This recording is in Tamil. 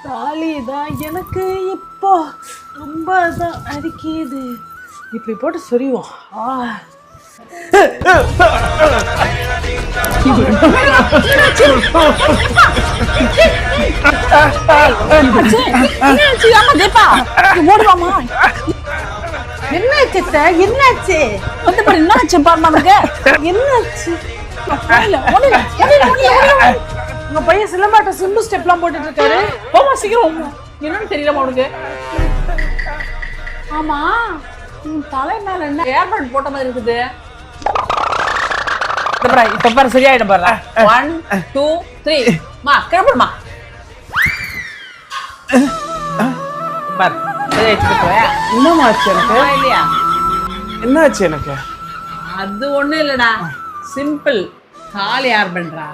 தாலிதான் எனக்கு இப்போ ரொம்ப தான் அடிக்கிது. இப்படி போட்டு சொரிவோம். என்னாச்சு என்னாச்சு வந்து பாரு என்னாச்சு பாரு நமக்கு என்னாச்சு உங்க பையன் சிலம்பாட்ட சிம்பு ஸ்டெப்லாம் போட்டுட்டு இருக்காரு. போமா சீக்கிரம். என்னன்னு தெரியல உனக்கு. ஆமா உன் தலை மேல என்ன ஏர்பட் போட்ட மாதிரி இருக்குது. இப்ப பாரு சரியாயிடும் பாரு. 1 2 3 மா கிளம்புமா பாரு. என்னமாச்சு எனக்கு இல்லையா? என்னாச்சு எனக்கு? அது ஒண்ணும் இல்லடா, சிம்பிள். கால் யார் பண்றா?